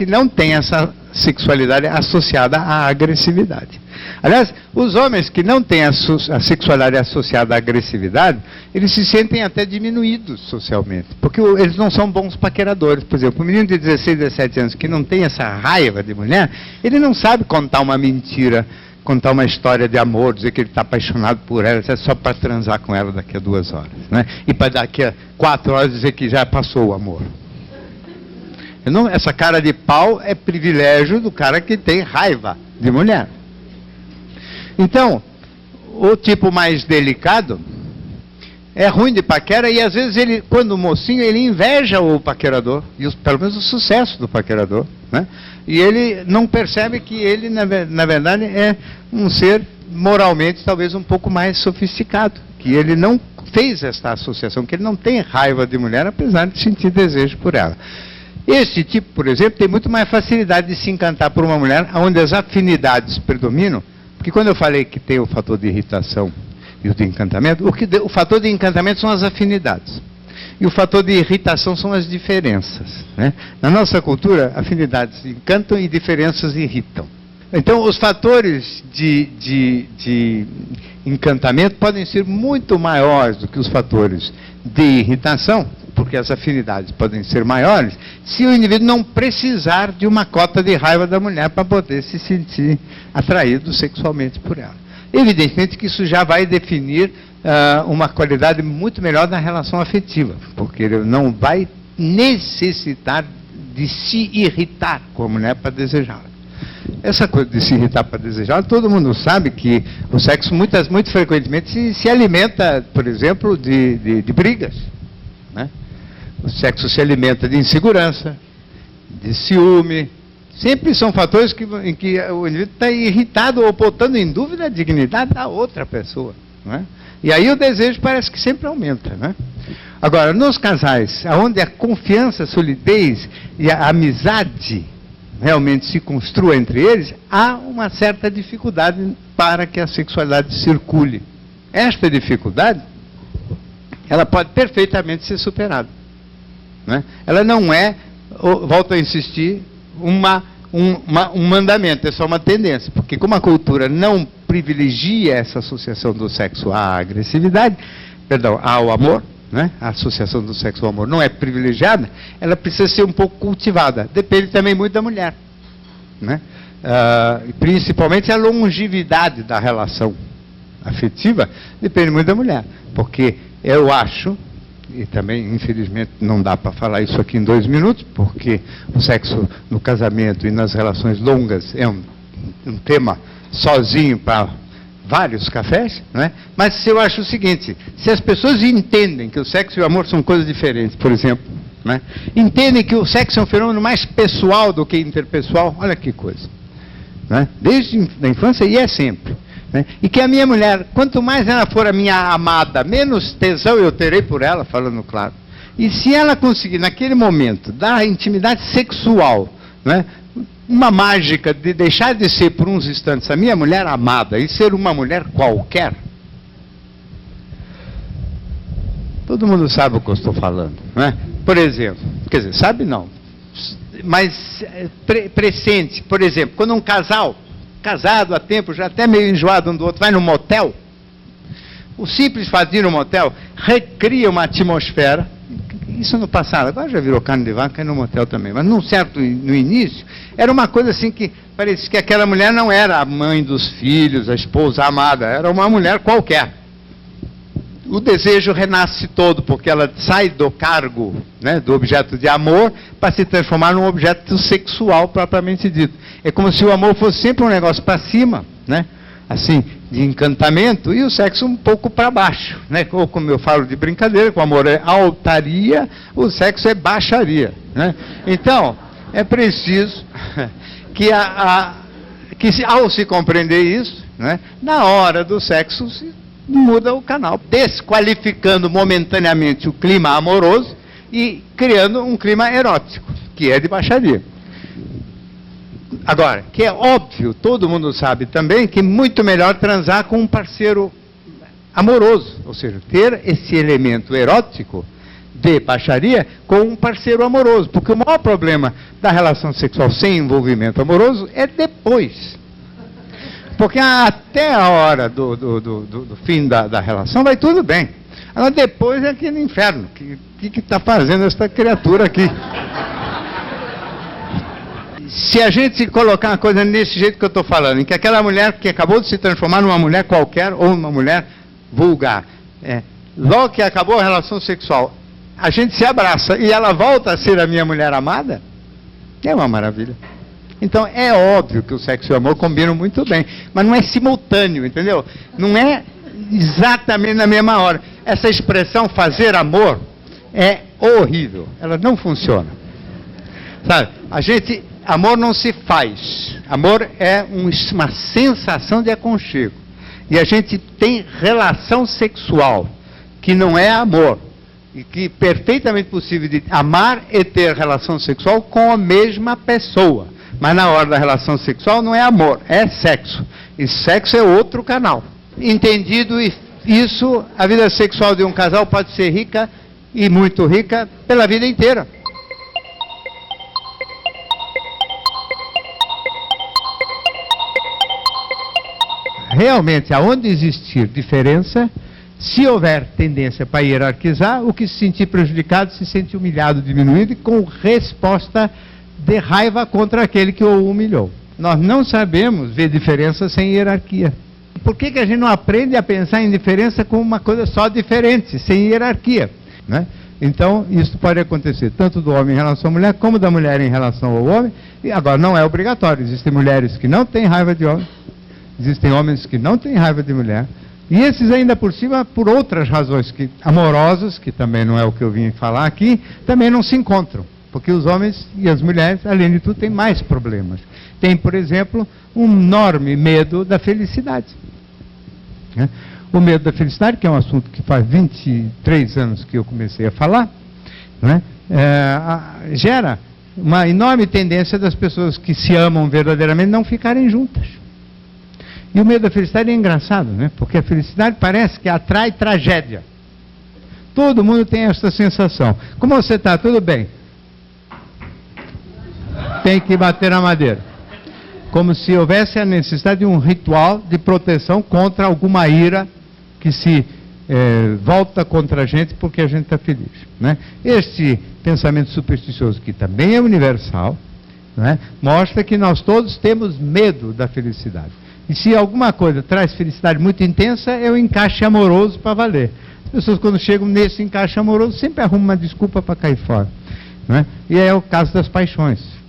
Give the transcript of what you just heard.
que não têm essa sexualidade associada à agressividade. Aliás, os homens que não têm a sexualidade associada à agressividade, eles se sentem até diminuídos socialmente, porque eles não são bons paqueradores. Por exemplo, um menino de 16, 17 anos que não tem essa raiva de mulher, ele não sabe contar uma mentira, contar uma história de amor, dizer que ele está apaixonado por ela, é só para transar com ela daqui a 2 horas, né? E para daqui a 4 horas dizer que já passou o amor. Essa cara de pau é privilégio do cara que tem raiva de mulher. Então, o tipo mais delicado é ruim de paquera e às vezes ele, quando o mocinho, ele inveja o paquerador, e pelo menos o sucesso do paquerador, né? E ele não percebe que ele, na verdade, é um ser moralmente talvez um pouco mais sofisticado, que ele não fez esta associação, que ele não tem raiva de mulher, apesar de sentir desejo por ela. Esse tipo, por exemplo, tem muito mais facilidade de se encantar por uma mulher onde as afinidades predominam, porque quando eu falei que tem o fator de irritação e o de encantamento, o fator de encantamento são as afinidades. E o fator de irritação são as diferenças, né? Na nossa cultura, afinidades encantam e diferenças irritam. Então, os fatores de encantamento podem ser muito maiores do que os fatores de irritação, porque as afinidades podem ser maiores, se o indivíduo não precisar de uma cota de raiva da mulher para poder se sentir atraído sexualmente por ela. Evidentemente que isso já vai definir uma qualidade muito melhor na relação afetiva, porque ele não vai necessitar de se irritar com a mulher para desejá-la. Essa coisa de se irritar para desejá-la, todo mundo sabe que o sexo muito frequentemente se alimenta, por exemplo, de brigas, né? O sexo se alimenta de insegurança, de ciúme. Sempre são fatores em que o indivíduo está irritado ou botando em dúvida a dignidade da outra pessoa, não é? E aí o desejo parece que sempre aumenta, né? Agora, nos casais, onde a confiança, a solidez e a amizade realmente se construa entre eles, há uma certa dificuldade para que a sexualidade circule. Esta dificuldade, ela pode perfeitamente ser superada, né? Ela não é, volto a insistir, um mandamento, é só uma tendência, porque como a cultura não privilegia essa associação do sexo à agressividade, ao amor, né? A associação do sexo ao amor não é privilegiada, ela precisa ser um pouco cultivada. Depende também muito da mulher, né? Principalmente a longevidade da relação afetiva depende muito da mulher, porque eu acho, e também infelizmente não dá para falar isso aqui em 2 minutos, porque o sexo no casamento e nas relações longas é um tema sozinho para vários cafés, não é? Mas eu acho o seguinte, se as pessoas entendem que o sexo e o amor são coisas diferentes, por exemplo, né? Entendem que o sexo é um fenômeno mais pessoal do que interpessoal, olha que coisa, né? Desde a infância e é sempre, né? E que a minha mulher, quanto mais ela for a minha amada, menos tesão eu terei por ela, falando claro. E se ela conseguir naquele momento dar intimidade sexual, né? Uma mágica de deixar de ser por uns instantes a minha mulher amada e ser uma mulher qualquer, todo mundo sabe o que eu estou falando, né? Por exemplo, quer dizer, sabe não, mas pressente, por exemplo, quando um casal, casado há tempo, já até meio enjoado um do outro, vai no motel, o simples fato de ir no motel recria uma atmosfera. Isso no passado, agora já virou carne de vaca e no motel também, mas no início, era uma coisa assim que parecia que aquela mulher não era a mãe dos filhos, a esposa amada, era uma mulher qualquer. O desejo renasce todo, porque ela sai do cargo, né, do objeto de amor, para se transformar num objeto sexual propriamente dito. É como se o amor fosse sempre um negócio para cima, né? Assim, de encantamento, e o sexo um pouco para baixo, né? Ou como eu falo de brincadeira, que o amor é altaria, o sexo é baixaria, né? Então, é preciso que, ao se compreender isso, né, na hora do sexo se muda o canal, desqualificando momentaneamente o clima amoroso e criando um clima erótico, que é de baixaria. Agora, que é óbvio, todo mundo sabe também, que é muito melhor transar com um parceiro amoroso, ou seja, ter esse elemento erótico de baixaria com um parceiro amoroso, porque o maior problema da relação sexual sem envolvimento amoroso é depois. Porque até a hora do fim da relação vai tudo bem. Agora depois é aquele inferno. O que está fazendo essa criatura aqui? Se a gente colocar uma coisa nesse jeito que eu estou falando, em que aquela mulher que acabou de se transformar numa mulher qualquer ou numa mulher vulgar, logo que acabou a relação sexual, a gente se abraça e ela volta a ser a minha mulher amada, é uma maravilha. Então é óbvio que o sexo e o amor combinam muito bem, mas não é simultâneo, entendeu? Não é exatamente na mesma hora. Essa expressão fazer amor é horrível, ela não funciona. Sabe, amor não se faz, amor é uma sensação de aconchego. E a gente tem relação sexual, que não é amor, e que é perfeitamente possível de amar e ter relação sexual com a mesma pessoa. Mas na hora da relação sexual não é amor, é sexo. E sexo é outro canal. Entendido isso, a vida sexual de um casal pode ser rica e muito rica pela vida inteira. Realmente, aonde existir diferença, se houver tendência para hierarquizar, o que se sentir prejudicado se sente humilhado, diminuído e com resposta de raiva contra aquele que o humilhou. Nós não sabemos ver diferença sem hierarquia. Por que a gente não aprende a pensar em diferença como uma coisa só diferente, sem hierarquia, né? Então, isso pode acontecer tanto do homem em relação à mulher, como da mulher em relação ao homem. E agora, não é obrigatório. Existem mulheres que não têm raiva de homem, existem homens que não têm raiva de mulher, e esses ainda por cima, por outras razões amorosas, que também não é o que eu vim falar aqui, também não se encontram. Porque os homens e as mulheres, além de tudo, têm mais problemas. Tem, por exemplo, um enorme medo da felicidade. O medo da felicidade, que é um assunto que faz 23 anos que eu comecei a falar, né, gera uma enorme tendência das pessoas que se amam verdadeiramente não ficarem juntas. E o medo da felicidade é engraçado, né? Porque a felicidade parece que atrai tragédia. Todo mundo tem essa sensação. Como você está? Tudo bem? Tem que bater na madeira. Como se houvesse a necessidade de um ritual de proteção contra alguma ira que se volta contra a gente porque a gente está feliz, né? Este pensamento supersticioso, que também é universal, né, mostra que nós todos temos medo da felicidade. E se alguma coisa traz felicidade muito intensa, é o encaixe amoroso para valer. As pessoas, quando chegam nesse encaixe amoroso, sempre arrumam uma desculpa para cair fora, né? E é o caso das paixões.